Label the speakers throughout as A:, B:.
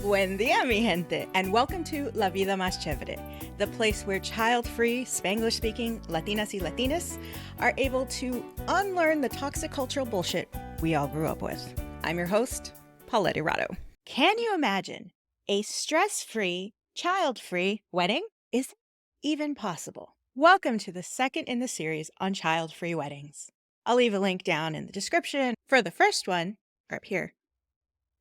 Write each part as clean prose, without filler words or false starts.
A: Buen dia, mi gente, and welcome to La Vida Más Chévere, the place where child-free, Spanglish-speaking Latinas y Latinas are able to unlearn the toxic cultural bullshit we all grew up with. I'm your host, Paulette Irado. Can you imagine a stress-free, child-free wedding? Is it even possible? Welcome to the second in the series on child-free weddings. I'll leave a link down in the description for the first one, or up here,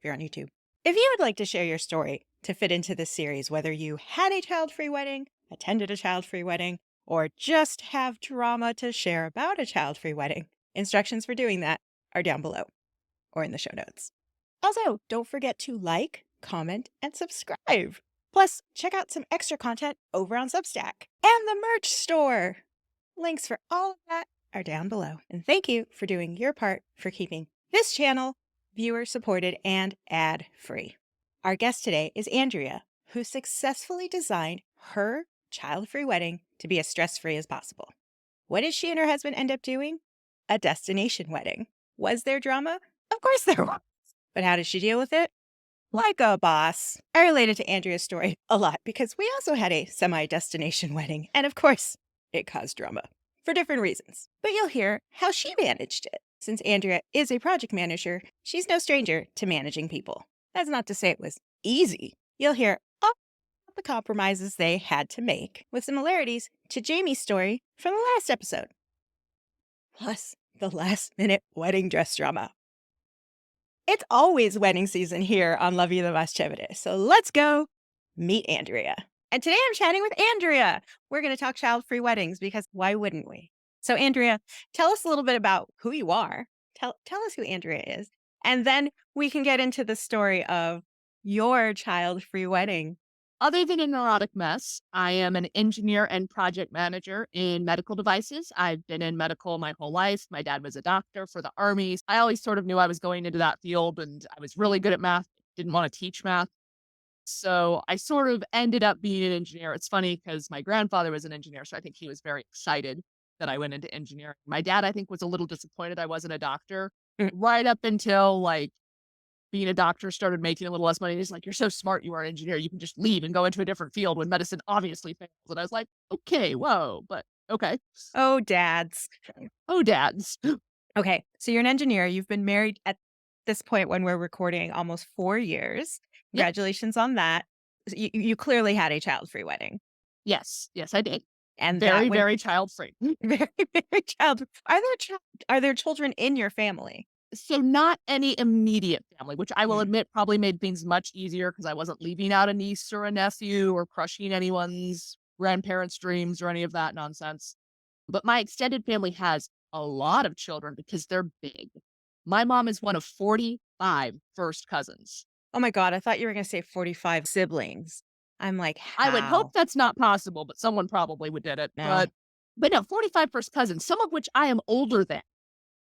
A: if you're on YouTube. If you would like to share your story to fit into this series, whether you had a child-free wedding, attended a child-free wedding, or just have drama to share about a child-free wedding, instructions for doing that are down below or in the show notes. Also, don't forget to like, comment, and subscribe. Plus, check out some extra content over on Substack and the merch store. Links for all of that are down below. And thank you for doing your part for keeping this channel viewer-supported and ad-free. Our guest today is Andrea, who successfully designed her child-free wedding to be as stress-free as possible. What did she and her husband end up doing? A destination wedding. Was there drama? Of course there was. But how did she deal with it? Like a boss. I related to Andrea's story a lot because we also had a semi-destination wedding, and of course, it caused drama for different reasons. But you'll hear how she managed it. Since Andrea is a project manager, she's no stranger to managing people. That's not to say it was easy. You'll hear all the compromises they had to make, with similarities to Jamie's story from the last episode. Plus, the last-minute wedding dress drama. It's always wedding season here on La Vida Más Chévere, so let's go meet Andrea. And today I'm chatting with Andrea. We're going to talk child-free weddings because why wouldn't we? So Andrea, tell us a little bit about who you are. Tell us who Andrea is. And then we can get into the story of your child-free wedding.
B: Other than a neurotic mess, I am an engineer and project manager in medical devices. I've been in medical my whole life. My dad was a doctor for the Army. I always sort of knew I was going into that field, and I was really good at math, didn't want to teach math. So I sort of ended up being an engineer. It's funny because my grandfather was an engineer, so I think he was very excited that I went into engineering. My dad, I think, was a little disappointed I wasn't a doctor right up until being a doctor started making a little less money. He's like, "You're so smart. You are an engineer. You can just leave and go into a different field when medicine obviously fails." And I was like, "Okay, whoa, but okay."
A: Oh, dads.
B: Oh, dads.
A: Okay, so you're an engineer. You've been married at this point when we're recording almost 4 years.
B: Yep.
A: Congratulations on that. You clearly had a child-free wedding.
B: Yes, I did.
A: And
B: Very, very child-free.
A: very, very child. Are there children in your family?
B: So not any immediate family, which I will admit probably made things much easier because I wasn't leaving out a niece or a nephew or crushing anyone's grandparents' dreams or any of that nonsense. But my extended family has a lot of children because they're big. My mom is one of 45 first cousins.
A: Oh my God, I thought you were going to say 45 siblings. I'm like,
B: I would hope
A: how?
B: that's not possible, but someone probably would did it.
A: No.
B: But no, 45 first cousins, some of which I am older than.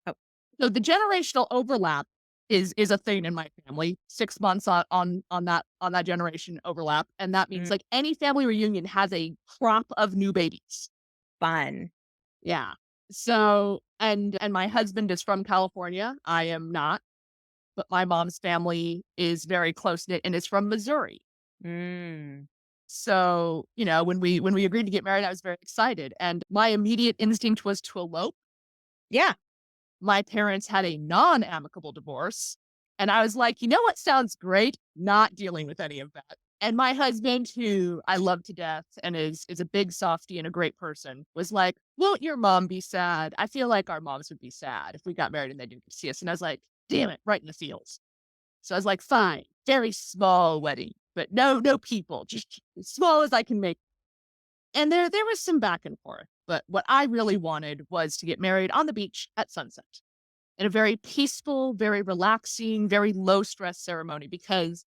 A: Oh.
B: So the generational overlap is a thing in my family. 6 months on that generation overlap, and that means like any family reunion has a crop of new babies.
A: Fun.
B: Yeah. So and my husband is from California. I am not, but my mom's family is very close knit and is from Missouri.
A: Mm.
B: So, when we agreed to get married, I was very excited. And my immediate instinct was to elope.
A: Yeah.
B: My parents had a non-amicable divorce. And I was like, you know what sounds great? Not dealing with any of that. And my husband, who I love to death and is a big softie and a great person, was like, won't your mom be sad? I feel like our moms would be sad if we got married and they didn't get to see us. And I was like, damn it, right in the feels. So I was like, fine, very small wedding, but no people, just as small as I can make. And there was some back and forth, but what I really wanted was to get married on the beach at sunset in a very peaceful, very relaxing, very low stress ceremony, because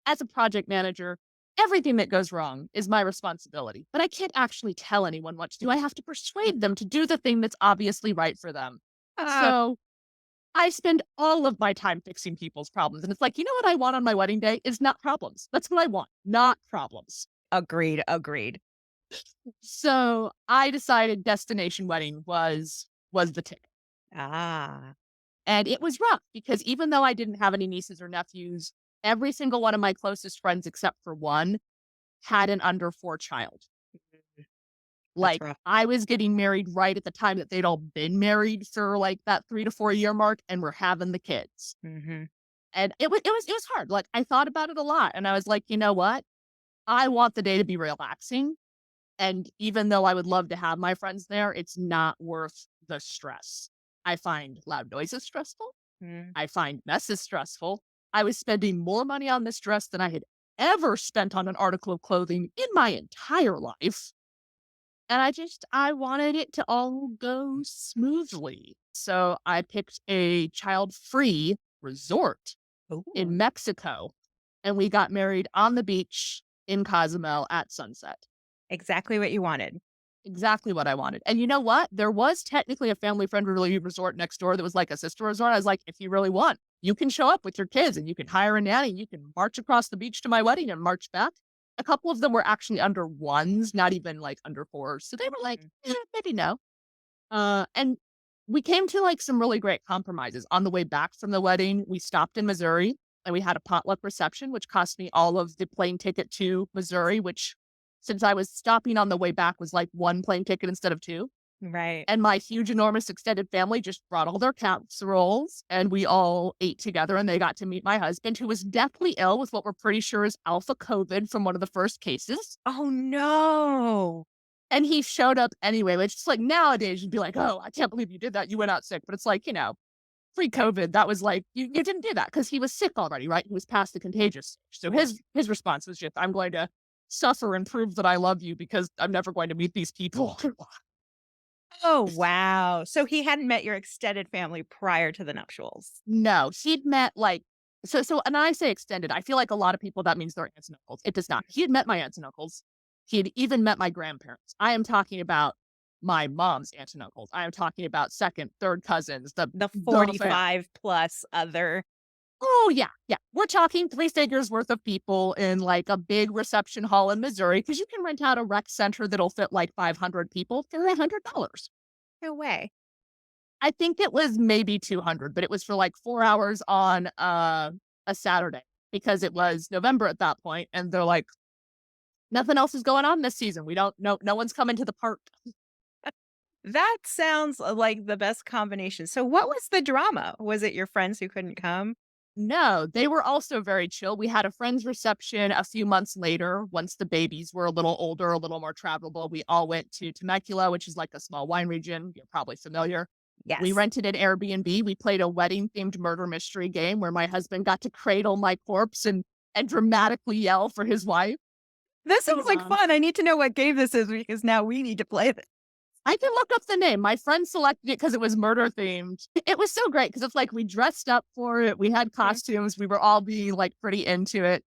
B: as a project manager, everything that goes wrong is my responsibility, but I can't actually tell anyone what to do. I have to persuade them to do the thing that's obviously right for them. So I spend all of my time fixing people's problems. And it's like, you know what I want on my wedding day is not problems. That's what I want, not problems.
A: Agreed.
B: So I decided destination wedding was the ticket.
A: Ah.
B: And it was rough because even though I didn't have any nieces or nephews, Every single one of my closest friends, except for one, had an under 4 child.
A: Mhm. That's
B: Like,
A: rough.
B: I was getting married right at the time that they'd all been married for, like, that 3 to 4 year mark, and were having the kids.
A: Mhm.
B: And it was hard. Like, I thought about it a lot, and I was like, "You know what? I want the day to be relaxing, and even though I would love to have my friends there, it's not worth the stress." I find loud noises stressful.
A: Mm.
B: I find messes stressful. I was spending more money on this dress than I had ever spent on an article of clothing in my entire life. And I wanted it to all go smoothly. So I picked a child-free resort in
A: Ooh,
B: Mexico, and we got married on the beach in Cozumel at sunset.
A: exactly what you wanted.
B: Exactly what I wanted. And you know what? There was technically a family-friendly resort next door that was like a sister resort. I was like, "If you really want, you can show up with your kids and you can hire a nanny. You can march across the beach to my wedding and march back." A couple of them were actually under 1s, not even, like, under 4s. So they were like,
A: Mm.
B: maybe no." And we came to, like, some really great compromises. On the way back from the wedding, we stopped in Missouri, and we had a potluck reception, which cost me all of the plane ticket to Missouri, which, since I was stopping on the way back, was like 1 plane ticket instead of 2.
A: Right.
B: And my huge, enormous extended family just brought all their casseroles, and we all ate together, and they got to meet my husband, who was deathly ill with what we're pretty sure is alpha COVID from one of the first cases.
A: Oh, no.
B: And he showed up anyway, which is like nowadays you'd be like, "Oh, I can't believe you did that. You went out sick." But it's like, pre-COVID, that was like, you didn't do that because he was sick already, right? He was past the contagious stage. So his response was just, "I'm going to suffer and prove that I love you because I'm never going to meet these people."
A: Oh, wow. So he hadn't met your extended family prior to the nuptials.
B: No, he'd met like and I say extended, I feel like a lot of people that means their aunts and uncles. It does not. He had met my aunts and uncles. He had even met my grandparents. I am talking about my mom's aunts and uncles. I am talking about second, third cousins,
A: The
B: the fam
A: 45 plus other.
B: Oh, yeah, yeah. We're talking 3 figures worth of people in, like, a big reception hall in Missouri because you can rent out a rec center that'll fit, like, 500 people for $100.
A: No way.
B: I think it was maybe 200, but it was for, like, 4 hours on, a Saturday because it was November at that point, and they're like, "Nothing else is going on this season. We don't no one's coming to the park."
A: That sounds like the best combination. So what was the drama? Was it your friends who couldn't come?
B: No, they were also very chill. We had a friend's reception a few months later, once the babies were a little older, a little more travelable. We all went to Temecula, which is like a small wine region. You're probably familiar. We
A: Yes.
B: rented an Airbnb. We played a wedding-themed murder mystery game where my husband got to cradle my corpse and dramatically yell for his wife.
A: This sounds like
B: Um,
A: fun. I need to know what game this is because now we need to play this.
B: I can look up the name. My friend selected it because it was murder themed. It was so great because it's like we dressed up for it. We had
A: Mhm.
B: costumes. We were all being like pretty into it.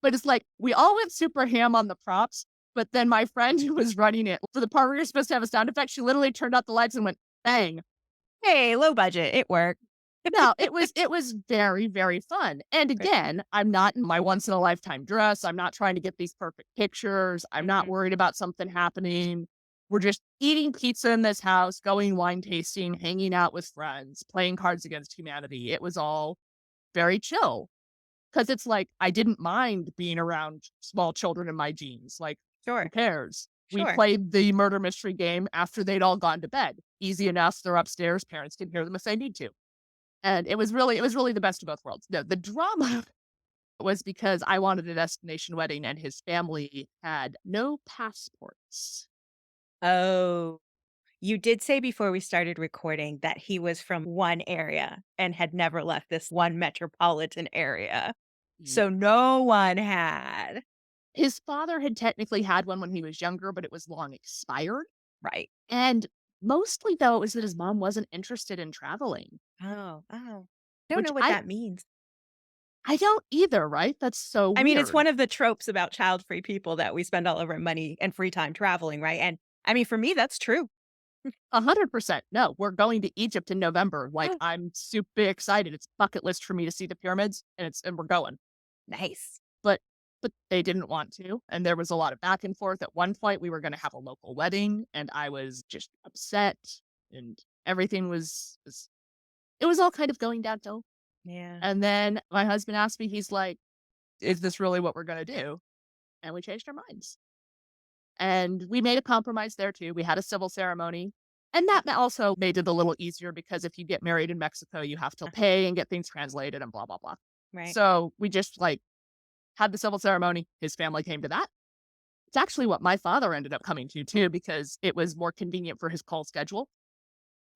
B: But it's like we all went super ham on the props. But then my friend who was running it for the part where you're supposed to have a sound effect, she literally turned out the lights and went bang.
A: Hey, low budget. It worked.
B: No, it was very, very fun. And
A: Great.
B: again, I'm not in my once in a lifetime dress. I'm not trying to get these perfect pictures. I'm not
A: Mhm.
B: worried about something happening. We're just eating pizza in this house, going wine tasting, hanging out with friends, playing Cards Against Humanity. It was all very chill because it's like I didn't mind being around small children in my jeans. Like, who
A: Sure.
B: cares? We
A: Sure.
B: played the murder mystery game after they'd all gone to bed. Easy enough. They're upstairs. Parents can hear them if they need to. And it was really the best of both worlds. No, the drama was because I wanted a destination wedding and his family had no passports.
A: Oh, you did say before we started recording that he was from one area and had never left this one metropolitan area.
B: Ye
A: So no one had.
B: His father had technically had one when he was younger, but it was long expired.
A: Right.
B: And mostly, though, it was that his mom wasn't interested in traveling,
A: Oh, oh. Don't
B: which
A: know what
B: I
A: that means.
B: I don't either, right? That's so
A: I mean, it's
B: weird.
A: one of the tropes about child-free people that we spend all of our money and free time traveling, right? And I mean, for me, that's true.
B: 100%. No, we're going to Egypt in November. Like, I'm super excited. It's bucket list for me to see the pyramids, and we're going.
A: Nice.
B: But they didn't want to, and there was a lot of back and forth. At one point, we were gonna have a local wedding, and I was just upset, and everything was it was all kind of going downhill.
A: Yeah.
B: And then my husband asked me, he's like, Is this really what we're going to do? And we changed our minds. And we made a compromise there too. We had a civil ceremony. And that also made it a little easier because if you get married in Mexico, you have to pay and get things translated and blah, blah, blah.
A: Right.
B: So we just like had the civil ceremony. His family came to that. It's actually what my father ended up coming to too, because it was more convenient for his call schedule,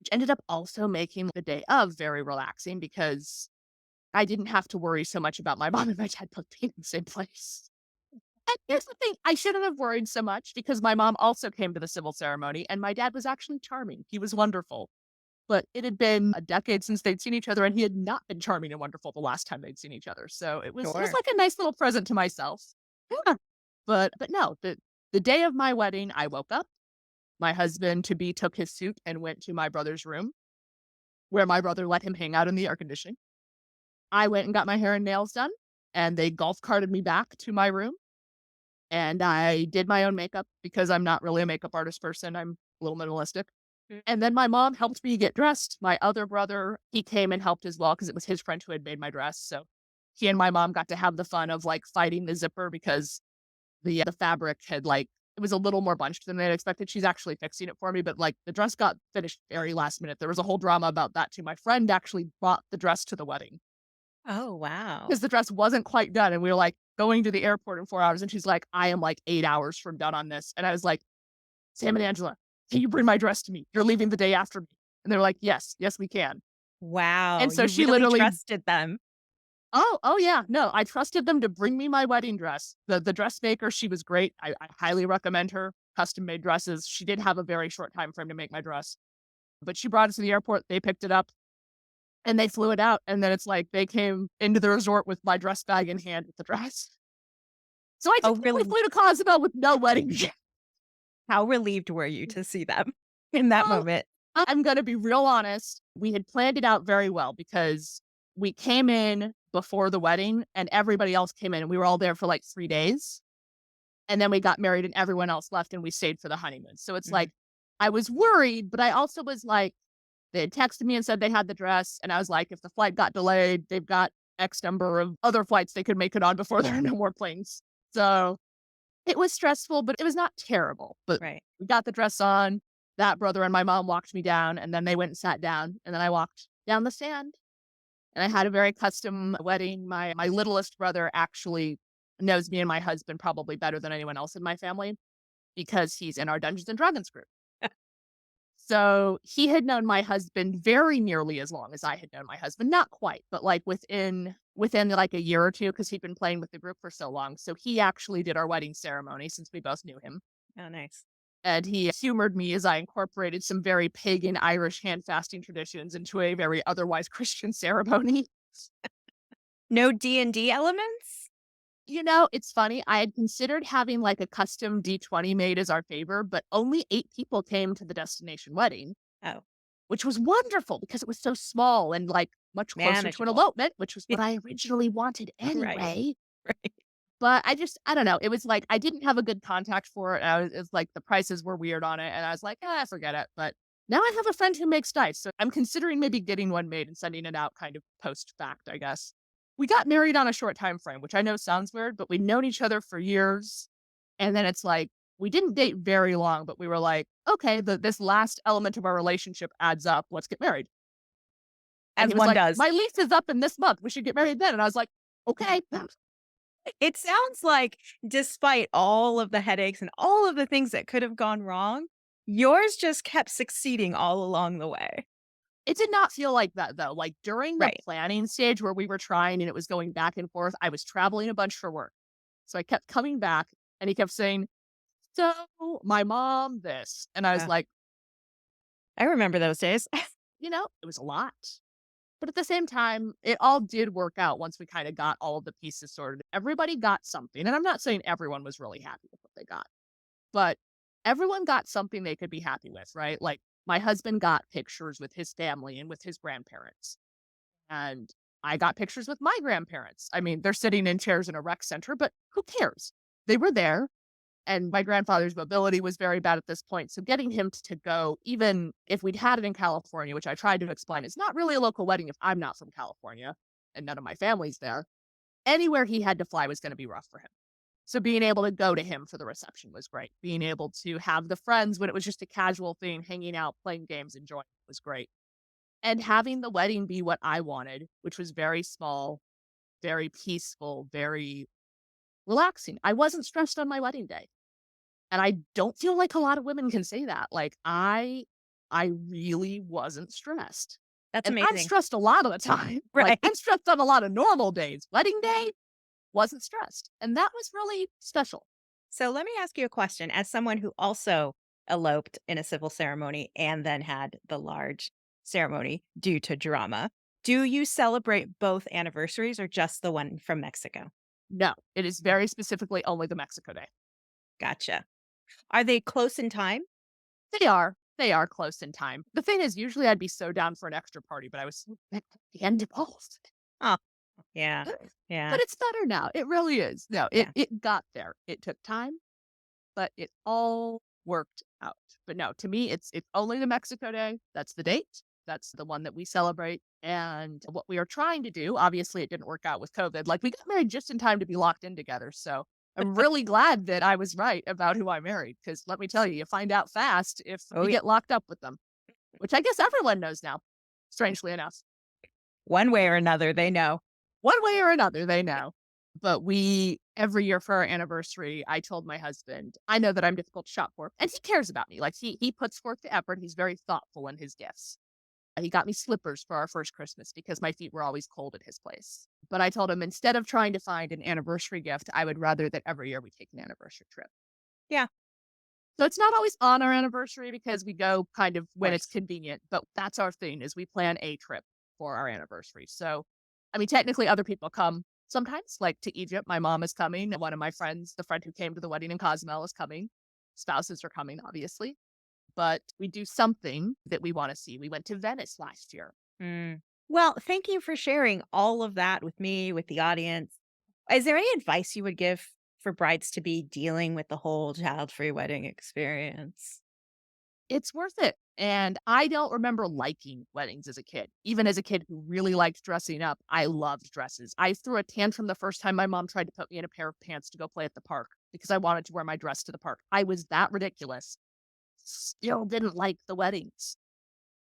B: which ended up also making the day of very relaxing because I didn't have to worry so much about my mom and my dad both being in the same place. And here's the thing, I shouldn't have worried so much because my mom also came to the civil ceremony and my dad was actually charming. He was wonderful. But it had been a decade since they'd seen each other and he had not been charming and wonderful the last time they'd seen each other. So it was
A: Sure.
B: like a nice little present to myself. Yeah. But no, the day of my wedding, I woke up. My husband to be took his suit and went to my brother's room where my brother let him hang out in the air conditioning. I went and got my hair and nails done and they golf carted me back to my room. And I did my own makeup because I'm not really a makeup artist person. I'm a little minimalistic. And then my mom helped me get dressed. My other brother, he came and helped as well because it was his friend who had made my dress. So he and my mom got to have the fun of like fighting the zipper because the fabric had like it was a little more bunched than they had expected. She's actually fixing it for me, but like the dress got finished very last minute. There was a whole drama about that too. My friend actually brought the dress to the wedding
A: Oh, wow.
B: because the dress wasn't quite done. And we were like going to the airport in 4 hours. And she's like, I am like 8 hours from done on this. And I was like, Sam and Angela, can you bring my dress to me? You're leaving the day after me. And they were like, yes, yes, we can.
A: Wow.
B: And so
A: You
B: she
A: really
B: literally,
A: trusted them.
B: oh yeah, no, I trusted them to bring me my wedding dress. The dressmaker, she was great. I highly recommend her. Custom made dresses. She did have a very short time frame to make my dress, but she brought it to the airport. They picked it up and they flew it out. And then it's like they came into the resort with my dress bag in hand with the dress. So I
A: Oh,
B: technically
A: really?
B: flew to Cozumel with no wedding gift.
A: How relieved were you to see them in that
B: Well,
A: moment?
B: I'm gonna be real honest. We had planned it out very well because we came in before the wedding and everybody else came in and we were all there for like 3 days. And then we got married and everyone else left and we stayed for the honeymoon. So it's
A: Mhm.
B: like I was worried, but I also was like, they had texted me and said they had the dress. And I was like, if the flight got delayed, they've got X number of other flights they could make it on before there are no more planes. So it was stressful, but it was not terrible. But
A: Right.
B: we got the dress on. That brother and my mom walked me down, and then they went and sat down, and then I walked down the sand. And I had a very custom wedding. My littlest brother actually knows me and my husband probably better than anyone else in my family because he's in our Dungeons and Dragons group. So he had known my husband very nearly as long as I had known my husband. Not quite, but like within like a year or two, because he'd been playing with the group for so long. So he actually did our wedding ceremony since we both knew him.
A: Oh, nice.
B: And he humored me as I incorporated some very pagan Irish hand fasting traditions into a very otherwise Christian ceremony.
A: No D&D elements?
B: You know, it's funny. I had considered having like a custom D20 made as our favor, but only 8 people came to the destination wedding,
A: Oh,
B: which was wonderful because it was so small and like much closer to an
A: manageable.
B: elopement, which was what I originally wanted
A: Right.
B: anyway.
A: Right.
B: But I don't know. It was like I didn't have a good contact for it. It's like the prices were weird on it. And I was like, forget it. But now I have a friend who makes dice. So I'm considering maybe getting one made and sending it out kind of post fact, I guess. We got married on a short time frame, which I know sounds weird, but we'd known each other for years. And then it's like we didn't date very long, but we were like, okay, this last element of our relationship adds up. Let's get married. And
A: As
B: he was
A: one
B: like,
A: does.
B: my lease is up in this month. We should get married then. And I was like, okay.
A: It sounds like despite all of the headaches and all of the things that could have gone wrong, yours just kept succeeding all along the way.
B: It did not feel like that though. Like during the
A: Right.
B: planning stage where we were trying and it was going back and forth, I was traveling a bunch for work. So I kept coming back and he kept saying, so my mom, this. And I was
A: Uh,
B: like,
A: I remember those days.
B: it was a lot. But at the same time, it all did work out once we kind of got all of the pieces sorted. Everybody got something. And I'm not saying everyone was really happy with what they got, but everyone got something they could be happy with, right? Like my husband got pictures with his family and with his grandparents. And I got pictures with my grandparents. I mean, they're sitting in chairs in a rec center, but who cares? They were there. And my grandfather's mobility was very bad at this point. So getting him to go, even if we'd had it in California, which I tried to explain, it's not really a local wedding if I'm not from California and none of my family's there. Anywhere he had to fly was going to be rough for him. So being able to go to him for the reception was great. Being able to have the friends when it was just a casual thing, hanging out, playing games, enjoying it was great. And having the wedding be what I wanted, which was very small, very peaceful, very relaxing. I wasn't stressed on my wedding day. And I don't feel like a lot of women can say that. Like I really wasn't stressed.
A: That's
B: And I'm
A: amazing.
B: stressed a lot of the time. Like
A: Right.
B: I'm stressed on a lot of normal days. Wedding day wasn't stressed. And that was really special.
A: So let me ask you a question. As someone who also eloped in a civil ceremony and then had the large ceremony due to drama, do you celebrate both anniversaries or just the one from Mexico?
B: No, it is very specifically only the Mexico day.
A: Gotcha. Are they close in time?
B: They are. They are close in time. The thing is, usually I'd be so down for an extra party, but I was so at the end of both.
A: Oh, yeah.
B: But
A: Yeah.
B: it's better now. It really is. No,
A: Yeah.
B: it got there. It took time, but it all worked out. But no, to me, it's only the Mexico Day. That's the date. That's the one that we celebrate. And what we are trying to do, obviously, it didn't work out with COVID. Like we got married just in time to be locked in together. So I'm really glad that I was right about who I married. Because let me tell you, you find out fast if
A: Oh,
B: you
A: yeah.
B: get locked up with them, which I guess everyone knows now, strangely enough.
A: One way or another, they know.
B: One way or another, they know. But we every year for our anniversary, I told my husband, I know that I'm difficult to shop for, and he cares about me. Like he puts forth the effort. He's very thoughtful in his gifts. He got me slippers for our first Christmas because my feet were always cold at his place. But I told him instead of trying to find an anniversary gift, I would rather that every year we take an anniversary trip.
A: Yeah, of
B: So it's not always on our anniversary because we go kind of when it's
A: course.
B: convenient, but that's our thing is we plan a trip for our anniversary. So, I mean, technically other people come sometimes, like to Egypt. My mom is coming. One of my friends, the friend who came to the wedding in Cozumel is coming. Spouses are coming, obviously, but we do something that we want to see. We went to Venice last year.
A: Mm. Well, thank you for sharing all of that with me, with the audience. Is there any advice you would give for brides to be dealing with the whole child-free wedding experience?
B: It's worth it. And I don't remember liking weddings as a kid. Even as a kid who really liked dressing up, I loved dresses. I threw a tantrum the first time my mom tried to put me in a pair of pants to go play at the park because I wanted to wear my dress to the park. I was that ridiculous. Still didn't like the weddings.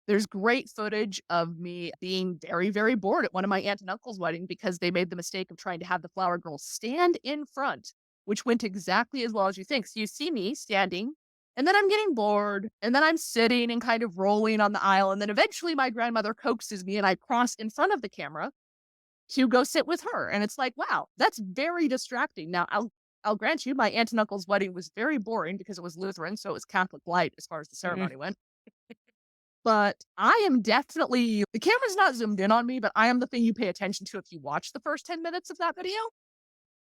B: There's great footage of me being very, very bored at one of my aunt and uncle's wedding because they made the mistake of trying to have the flower girl stand in front, which went exactly as well as you think. So you see me standing, and then I'm getting bored, and then I'm sitting and kind of rolling on the aisle. And then eventually my grandmother coaxes me and I cross in front of the camera to go sit with her. And it's like, wow, that's very distracting. Now I'll grant you, my aunt and uncle's wedding was very boring because it was Lutheran, so it was Catholic light as far as the
A: Mhm.
B: ceremony went. But I am definitely the camera's not zoomed in on me, but I am the thing you pay attention to if you watch the first 10 minutes of that video.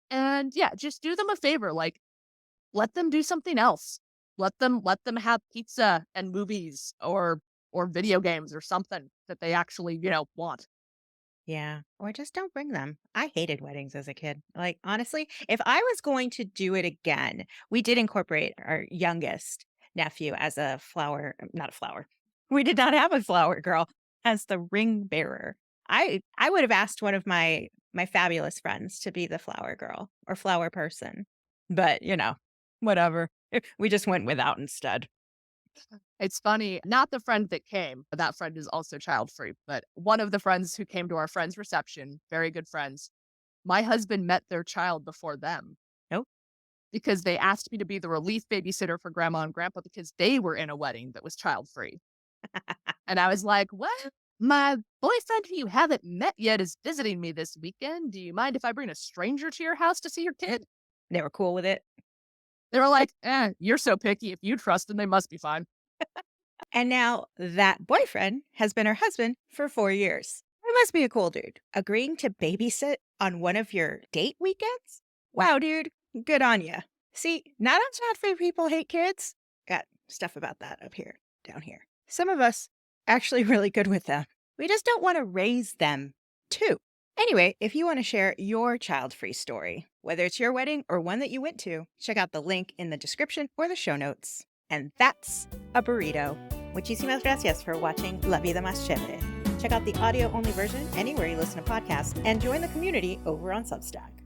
B: And yeah, just do them a favor, like let them do something else. Let them have pizza and movies or video games or something that they actually, want.
A: Yeah. Or just don't bring them. I hated weddings as a kid. Like, honestly, if I was going to do it again, we did incorporate our youngest nephew as a flower, not a flower. We did not have a flower girl as the ring bearer. I would have asked one of my fabulous friends to be the flower girl or flower person. But, whatever. We just went without instead.
B: It's funny, not the friend that came, that friend is also child free, but one of the friends who came to our friend's reception, very good friends, my husband met their child before them
A: Nope.
B: because they asked me to be the relief babysitter for grandma and grandpa because they were in a wedding that was child free. And I was like, "What? My boyfriend who you haven't met yet is visiting me this weekend. Do you mind if I bring a stranger to your house to see your kid?"
A: They were cool with it.
B: They were like, you're so picky. If you trust them, they must be fine.
A: And now that boyfriend has been her husband for 4 years. He must be a cool dude. Agreeing to babysit on one of your date weekends? Wow, dude. Good on ya. See, not all child-free people hate kids. Got stuff about that up here, down here. Some of us actually really good with them. We just don't want to raise them too. Anyway, if you want to share your child-free story, whether it's your wedding or one that you went to, check out the link in the description or the show notes. And that's a burrito. Muchísimas gracias for watching La Vida Más Chévere. Check out the audio-only version anywhere you listen to podcasts and join the community over on Substack.